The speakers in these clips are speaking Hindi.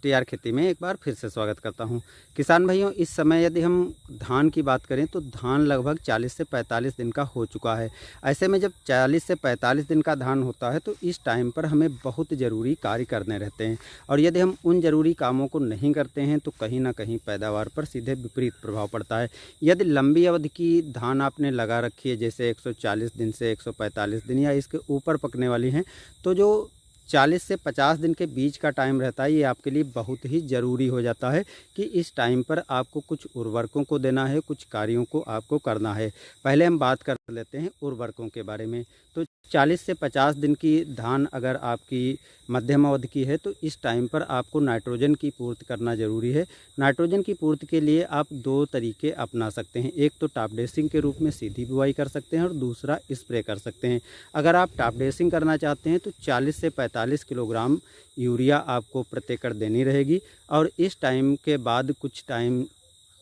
STR खेती में एक बार फिर से स्वागत करता हूं। किसान भाइयों, इस समय यदि हम धान की बात करें तो धान लगभग 40 से 45 दिन का हो चुका है। ऐसे में जब 40 से 45 दिन का धान होता है तो इस टाइम पर हमें बहुत ज़रूरी कार्य करने रहते हैं, और यदि हम उन ज़रूरी कामों को नहीं करते हैं तो कहीं ना कहीं पैदावार पर सीधे विपरीत प्रभाव पड़ता है। यदि लंबी अवधि की धान आपने लगा रखी है, जैसे 140 दिन से 145 दिन या इसके ऊपर पकने वाली हैं, तो जो 40 से 50 दिन के बीच का टाइम रहता है, ये आपके लिए बहुत ही ज़रूरी हो जाता है कि इस टाइम पर आपको कुछ उर्वरकों को देना है, कुछ कार्यों को आपको करना है। पहले हम बात कर लेते हैं उर्वरकों के बारे में। तो 40 से 50 दिन की धान अगर आपकी मध्यम अवधि की है तो इस टाइम पर आपको नाइट्रोजन की पूर्ति करना ज़रूरी है। नाइट्रोजन की पूर्ति के लिए आप दो तरीके अपना सकते हैं। एक तो टॉप ड्रेसिंग के रूप में सीधी बुआई कर सकते हैं और दूसरा स्प्रे कर सकते हैं। अगर आप टॉप ड्रेसिंग करना चाहते हैं तो 40 से 45 किलोग्राम यूरिया आपको प्रति एकड़ देनी रहेगी, और इस टाइम के बाद कुछ टाइम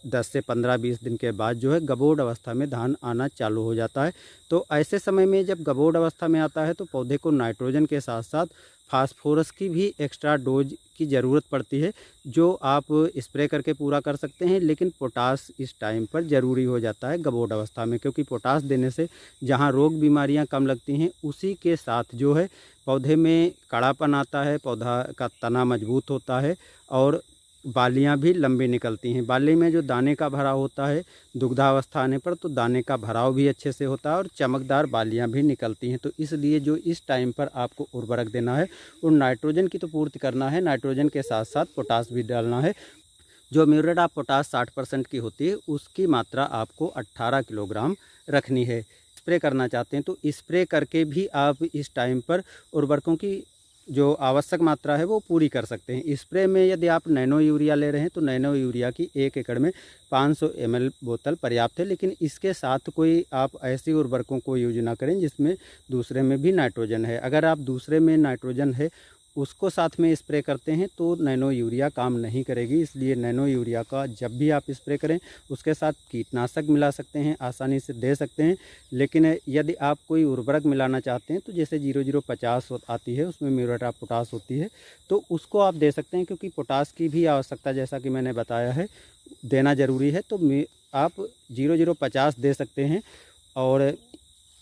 10 से 15-20 दिन के बाद जो है गबोड़ अवस्था में धान आना चालू हो जाता है। तो ऐसे समय में जब गबोड़ अवस्था में आता है तो पौधे को नाइट्रोजन के साथ साथ फास्फोरस की भी एक्स्ट्रा डोज की ज़रूरत पड़ती है, जो आप स्प्रे करके पूरा कर सकते हैं। लेकिन पोटास इस टाइम पर ज़रूरी हो जाता है गबोड़ अवस्था में, क्योंकि पोटास देने से जहां रोग बीमारियां कम लगती हैं, उसी के साथ जो है पौधे में कड़ापन आता है, पौधा का तना मजबूत होता है और बालियां भी लंबी निकलती हैं। बाली में जो दाने का भराव होता है दुग्धावस्था आने पर, तो दाने का भराव भी अच्छे से होता है और चमकदार बालियां भी निकलती हैं। तो इसलिए जो इस टाइम पर आपको उर्वरक देना है वो नाइट्रोजन की तो पूर्ति करना है, नाइट्रोजन के साथ साथ पोटास भी डालना है। जो म्यूरेट ऑफ पोटास 60% की होती है उसकी मात्रा आपको 18 किलोग्राम रखनी है। स्प्रे करना चाहते हैं तो स्प्रे करके भी आप इस टाइम पर उर्वरकों की जो आवश्यक मात्रा है वो पूरी कर सकते हैं। स्प्रे में यदि आप नैनो यूरिया ले रहे हैं तो नैनो यूरिया की 1 एकड़ में 500 ml बोतल पर्याप्त है, लेकिन इसके साथ कोई आप ऐसी उर्वरकों को यूज ना करें जिसमें दूसरे में भी नाइट्रोजन है। अगर आप दूसरे में नाइट्रोजन है उसको साथ में स्प्रे करते हैं तो नैनो यूरिया काम नहीं करेगी। इसलिए नैनो यूरिया का जब भी आप स्प्रे करें उसके साथ कीटनाशक मिला सकते हैं, आसानी से दे सकते हैं। लेकिन यदि आप कोई उर्वरक मिलाना चाहते हैं तो जैसे 0050 आती है, उसमें म्यूरेट ऑफ पोटास होती है, तो उसको आप दे सकते हैं, क्योंकि पोटास की भी आवश्यकता जैसा कि मैंने बताया है देना ज़रूरी है। तो आप 0050 दे सकते हैं, और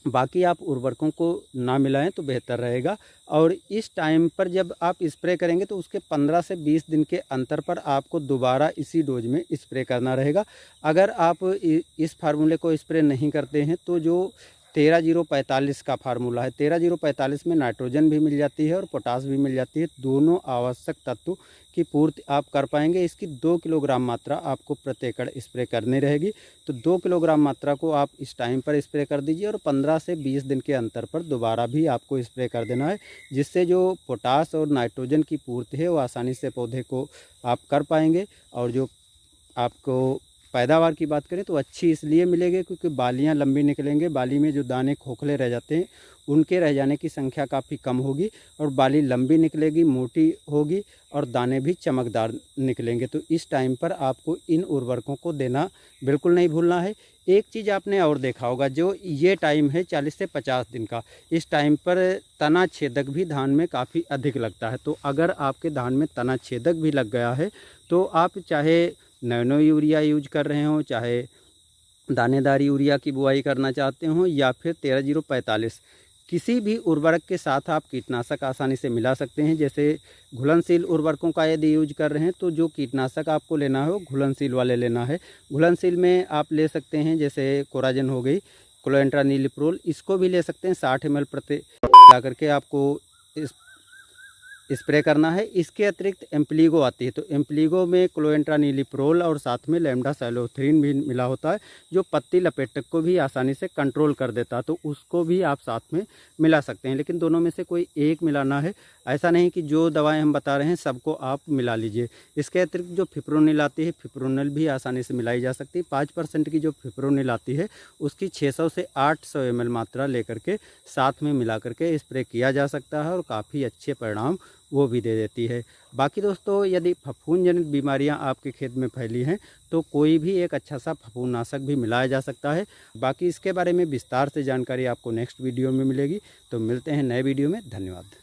बाकी आप उर्वरकों को ना मिलाएं तो बेहतर रहेगा। और इस टाइम पर जब आप स्प्रे करेंगे तो उसके 15 से 20 दिन के अंतर पर आपको दोबारा इसी डोज में स्प्रे करना रहेगा। अगर आप इस फार्मूले को स्प्रे नहीं करते हैं तो जो 13-0-45 का फार्मूला है, 13-0-45 में नाइट्रोजन भी मिल जाती है और पोटास भी मिल जाती है। दोनों आवश्यक तत्व की पूर्ति आप कर पाएंगे। इसकी 2 किलोग्राम मात्रा आपको प्रति एकड़ स्प्रे करनी रहेगी। तो 2 किलोग्राम मात्रा को आप इस टाइम पर स्प्रे कर दीजिए, और 15 से 20 दिन के अंतर पर दोबारा भी आपको स्प्रे कर देना है, जिससे जो पोटास और नाइट्रोजन की पूर्ति है वो आसानी से पौधे को आप कर पाएंगे। और जो आपको पैदावार की बात करें तो अच्छी इसलिए मिलेगी क्योंकि बालियां लंबी निकलेंगे। बाली में जो दाने खोखले रह जाते हैं उनके रह जाने की संख्या काफ़ी कम होगी, और बाली लंबी निकलेगी, मोटी होगी, और दाने भी चमकदार निकलेंगे। तो इस टाइम पर आपको इन उर्वरकों को देना बिल्कुल नहीं भूलना है। एक चीज़ आपने और देखा होगा, जो ये टाइम है 40 से 50 दिन का, इस टाइम पर तना छेदक भी धान में काफ़ी अधिक लगता है। तो अगर आपके धान में तना छेदक भी लग गया है तो आप चाहे नैनो यूरिया यूज कर रहे हो, चाहे दानेदार यूरिया की बुआई करना चाहते हो, या फिर 13-0-45, किसी भी उर्वरक के साथ आप कीटनाशक आसानी से मिला सकते हैं। जैसे घुलनशील उर्वरकों का यदि यूज कर रहे हैं तो जो कीटनाशक आपको लेना है वो घुलनशील वाले लेना है। घुलनशील में आप ले सकते हैं जैसे कोराजन हो गई, क्लोएंट्रानिलिप्रोल, इसको भी ले सकते हैं। 60 ml प्रति ला करके आपको इस स्प्रे करना है। इसके अतिरिक्त एम्प्लीगो आती है, तो एम्प्लीगो में क्लोएंट्रानिलिप्रोल और साथ में लैम्डासाइलोथ्रीन भी मिला होता है, जो पत्ती लपेटक को भी आसानी से कंट्रोल कर देता है। तो उसको भी आप साथ में मिला सकते हैं, लेकिन दोनों में से कोई एक मिलाना है। ऐसा नहीं कि जो दवाएं हम बता रहे हैं सबको आप मिला लीजिए। इसके अतिरिक्त जो फिप्रोनिल आती है, फिप्रोनिल भी आसानी से मिलाई जा सकती है। 5% की जो फिप्रोनिल आती है उसकी 600 से 800 ml मात्रा लेकर के साथ में मिला करके स्प्रे किया जा सकता है, और काफ़ी अच्छे परिणाम वो भी दे देती है। बाकी दोस्तों, यदि फफूंद जनित बीमारियां आपके खेत में फैली हैं तो कोई भी एक अच्छा सा फफूंदनाशक भी मिलाया जा सकता है। बाकी इसके बारे में विस्तार से जानकारी आपको नेक्स्ट वीडियो में मिलेगी। तो मिलते हैं नए वीडियो में। धन्यवाद।